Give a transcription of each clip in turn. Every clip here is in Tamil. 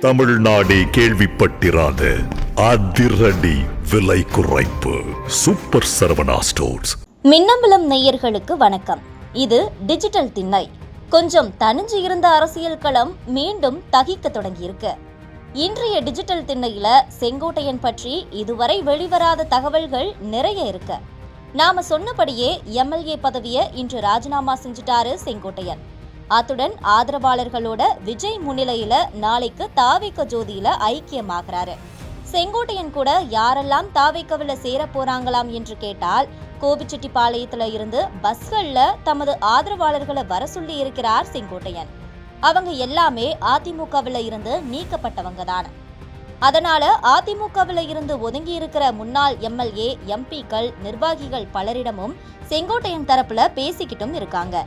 தமிழ்நாடே கேள்விப்பட்டிராத அதிரடி விலை குறைப்பு சூப்பர் சரவணா ஸ்டோர்ஸ். மின்னம்பலம் நேயர்களுக்கு வணக்கம். இது டிஜிட்டல் திண்ணை. கொஞ்சம் தனிஞ்சு இருந்த அரசியல் களம் மீண்டும் தகிக்க தொடங்கியிருக்கு. இன்றைய டிஜிட்டல் திண்ணையில செங்கோட்டையன் பற்றி இதுவரை வெளிவராத தகவல்கள் நிறைய இருக்கு. நாம சொன்னபடியே எம்எல்ஏ பதவியை இன்று ராஜினாமா செஞ்சுட்டாரு செங்கோட்டையன். அத்துடன் ஆதரவாளர்களோட விஜய் முன்னிலையில நாளைக்கு தாவேக ஜோதியில ஐக்கியமாகிறாரு. செங்கோட்டையன் கூட யாரெல்லாம் தாவேகவில சேர போறாங்களாம் என்று கேட்டால், கோபிச்செட்டிப்பாளையத்துல இருந்து பஸ்கள்ல தமது ஆதரவாளர்களை வர சொல்லி இருக்கிறார் செங்கோட்டையன். அவங்க எல்லாமே அதிமுகவில இருந்து நீக்கப்பட்டவங்க தான். அதனால அதிமுகவில இருந்து ஒதுங்கி இருக்கிற முன்னாள் எம்எல்ஏ, எம்பிக்கள், நிர்வாகிகள் பலரிடமும் செங்கோட்டையன் தரப்புல பேசிக்கிட்டும் இருக்காங்க.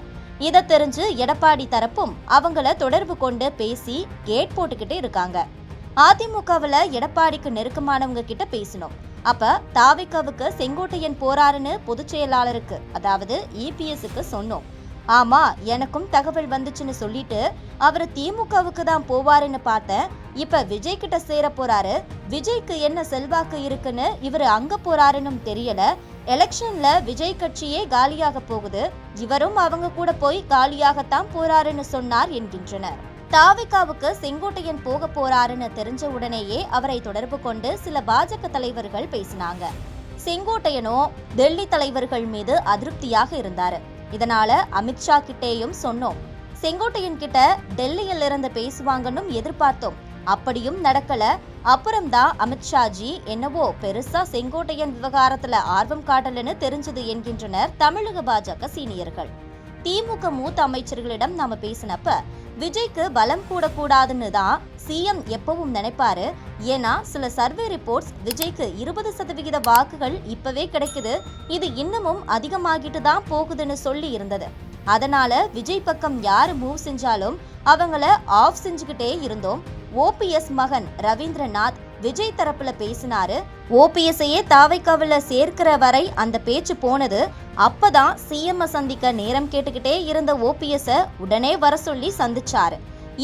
இதை தெரிஞ்சு எடப்பாடி தரப்பும் அவங்கள தொடர்பு கொண்டு பேசி கேட் போட்டுக்கிட்டே இருக்காங்க. அதிமுகவுல எடப்பாடிக்கு நெருக்கமானவங்க கிட்ட பேசணும். அப்ப தாவேகாவுக்கு செங்கோட்டையன் போறாருன்னு பொதுச் செயலாளருக்கு, அதாவது இபிஎஸ்க்கு சொன்னோம். ஆமா, எனக்கும் தகவல் வந்துச்சுன்னு சொல்லிட்டு அவரு திமுகவுக்கு தான் போவாருன்னு பார்த்தேன். இப்ப விஜய் கிட்ட சேர போறாரு. விஜய்க்கு என்ன செல்வாக்கு இருக்குன்னு இவரு அங்க போறாருன்னு தெரியல. எலெக்ஷன்ல விஜய் கட்சியே காலியாக போகுது, இவரும் அவங்க கூட போய் காலியாகத்தான் போறாருன்னு சொன்னார் என்கின்றனர். தாவேகாவுக்கு செங்கோட்டையன் போக போறாருன்னு தெரிஞ்ச உடனேயே அவரை தொடர்பு கொண்டு சில பாஜக தலைவர்கள் பேசினாங்க. செங்கோட்டையனோ டெல்லி தலைவர்கள் மீது அதிருப்தியாக இருந்தாரு. இதனால அமித்ஷா கிட்டேயும் சொன்னோம். செங்கோட்டையன் கிட்ட டெல்லியில் இருந்து பேசுவாங்கன்னு எதிர்பார்த்தோம். அப்படியும் நடக்கல. அப்புறம்தான் அமித்ஷாஜி என்னவோ பெருசா செங்கோட்டையன் விவகாரத்துல ஆர்வம் காட்டலன்னு தெரிஞ்சது என்கின்றனர் தமிழக பாஜக சீனியர்கள். திமுக மூத்த அமைச்சர்களிடம் நாம பேசினப்ப விஜய்க்கு பலம் கூடக்கூடாதுன்னு தான் சிஎம் எப்பவும் நினைப்பாரு. ஏன்னா சில சர்வே ரிப்போர்ட்ஸ் விஜய்க்கு 20% வாக்குகள் இப்பவே கிடைக்குது, இது இன்னமும் அதிகமாகிட்டு தான் போகுதுன்னு சொல்லி இருந்தது. அதனால விஜய் பக்கம் யாரு மூவ் செஞ்சாலும் அவங்கள ஆஃப் செஞ்சுக்கிட்டே இருந்தோம். ஓபிஎஸ் மகன் ரவீந்திரநாத் விஜய் தரப்புல பேசினாரு. ஓபிஎஸ்ஐயே தாவேகாவுல சேர்க்கிற வரை அந்த பேச்சு போனது. அப்பதான் சிஎம் சந்திக்க நேரம் கேட்டுக்கிட்டே இருந்த ஓபிஎஸ் உடனே வர சொல்லி சந்திச்சாரு.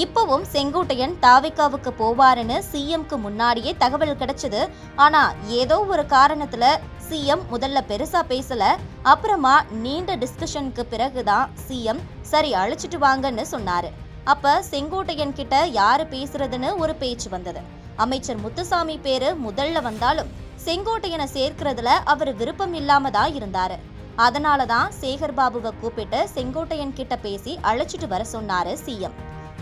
இப்பவும் செங்கோட்டையன் தாவேகாவுக்கு போவாருன்னு சிஎம்க்கு முன்னாடியே தகவல் கிடைச்சது. ஆனா ஏதோ ஒரு காரணத்துல சிஎம் முதல்ல பெருசா பேசல. அப்புறமா நீண்ட டிஸ்கஷனுக்கு பிறகுதான் சிஎம் சரி அழைச்சிட்டு வாங்கன்னு சொன்னாரு. அப்ப செங்கோட்டையன் கிட்ட யாரு பேசுறதுன்னு ஒரு பேச்சு வந்தது. அமைச்சர் முத்துசாமி பேரு முதல்ல வந்தாலும் செங்கோட்டையனை சேர்க்கிறதுல அவர் விருப்பம் இல்லாம தான் இருந்தாரு. அதனாலதான் சேகர்பாபுவை கூப்பிட்டு செங்கோட்டையன் கிட்ட பேசி அழைச்சிட்டு வர சொன்னாரு சிஎம்.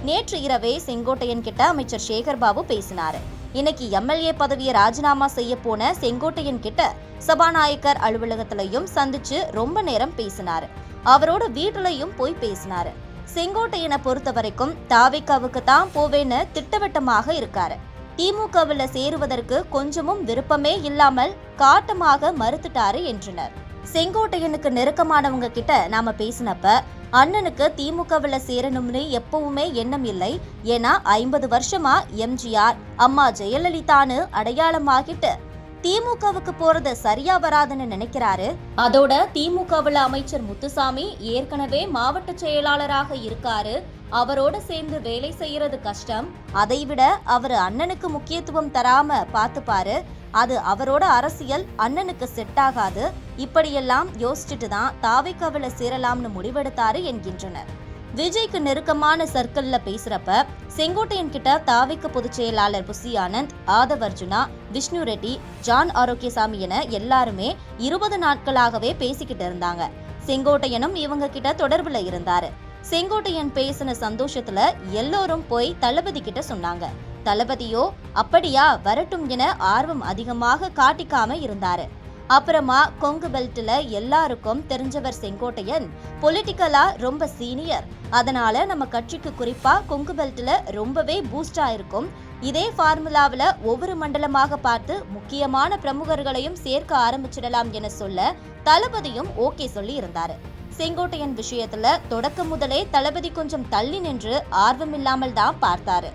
நேற்று இரவே செங்கோட்டையன் கிட்ட அமைச்சர் சேகர்பாபு பேசினாரு. இன்னைக்கு எம்எல்ஏ பதவியை ராஜினாமா செய்ய போன செங்கோட்டையன் கிட்ட சபாநாயகர் அலுவலகத்திலையும் சந்திச்சு ரொம்ப நேரம் பேசினாரு. அவரோட வீட்டுலையும் போய் பேசினாரு. செங்கோட்டையனை பொறுத்த வரைக்கும் தாவேகாவுக்கு தான் போவேன்னு திட்டவட்டமாக இருக்காரு. திமுகவுல சேருவதற்கு கொஞ்சமும் விருப்பமே இல்லாமல் காட்டமாக மறுத்துட்டாரு என்றனர். செங்கோட்டையனுக்கு நெருக்கமானவங்க கிட்ட நாம பேசினப்ப அண்ணனுக்கு திமுகவுல சேரணும்னு எப்பவுமே எண்ணம் இல்லை. ஏன்னா 50 வருஷமா எம்ஜிஆர், அம்மா ஜெயலலிதான்னு அடையாளமாகிட்டு திமுகவுக்கு போறது சரியா வராதுன்னு நினைக்கிறாரு. அதோட திமுகவுல அமைச்சர் முத்துசாமி ஏற்கனவே மாவட்ட செயலாளராக இருக்காரு. அவரோட சேர்ந்து வேலை செய்யறது கஷ்டம். அதைவிட அவரு அண்ணனுக்கு முக்கியத்துவம் தராம பாத்துப்பாரு. அது அவரோட அரசியல் அண்ணனுக்கு செட் ஆகாது. இப்படியெல்லாம் யோசிச்சுட்டு தான் தாவேகாவுல சேரலாம்னு முடிவெடுத்தாரு என்கின்றனர். விஜய்க்கு நெருக்கமான சர்க்கிள்ல பேசுறப்ப செங்கோட்டையன் கிட்ட தாவேக பொதுச் செயலாளர் புசி ஆனந்த், ஆதவ் அர்ஜுனா, விஷ்ணு ரெட்டி, ஜான் ஆரோக்கியசாமி என எல்லாருமே 20 நாட்களாகவே பேசிக்கிட்டு இருந்தாங்க. செங்கோட்டையனும் இவங்க கிட்ட தொடர்புல இருந்தாரு. செங்கோட்டையன் பேசின சந்தோஷத்துல எல்லோரும் போய் தளபதி கிட்ட சொன்னாங்க. தளபதியோ அப்படியா, வரட்டும் என ஆர்வம் அதிகமாக காட்டிக்காம இருந்தாரு. அப்புறமா கொங்கு பெல்ட்ல எல்லாருக்கும் தெரிஞ்சவர் செங்கோட்டையன். பொலிட்டிக்கலா ரொம்ப சீனியர். அதனால நம்ம கட்சிக்கு குறிப்பா கொங்கு பெல்ட்ல ரொம்பவே பூஸ்டா இருக்கும். இதே ஃபார்முலாவில ஒவ்வொரு மண்டலமாக பார்த்து முக்கியமான பிரமுகர்களையும் சேர்க்க ஆரம்பிச்சிடலாம் என சொல்ல தளபதியும் ஓகே சொல்லி இருந்தாரு. செங்கோட்டையன் விஷயத்துல தொடக்கம் முதலே தளபதி கொஞ்சம் தள்ளி நின்று ஆர்வம் இல்லாமல் தான் பார்த்தாரு.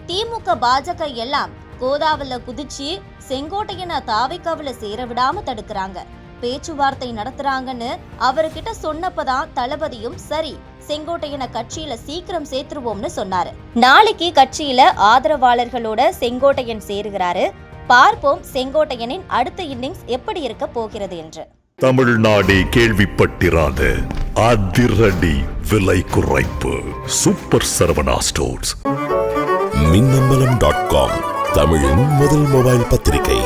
திமுக பாஜக எல்லாம் கோதாவில குதிச்சு செங்கோட்டையனை தாவேகாவுல சேர விடாம தடுக்கிறாங்க. பேச்சுவார்த்தை நடத்துறாங்கன்னு அவர்கிட்ட சொன்னப்பதான் தளபதியும் சரி செங்கோட்டையனை கட்சியில சீக்கிரம் சேர்த்துருவோம்னு சொன்னாரு. நாளைக்கு கட்சியில ஆதரவாளர்களோட செங்கோட்டையன் சேருகிறாரு. பார்ப்போம் செங்கோட்டையனின் அடுத்த இன்னிங்ஸ் எப்படி இருக்க போகிறது என்று. தமிழ்நாடே கேள்விப்பட்டிராத அதிரடி விலை குறைப்பு சூப்பர் சரவணா ஸ்டோர்ஸ். மின்னம்பலம்.com தமிழின் முதல் மொபைல் பத்திரிகை.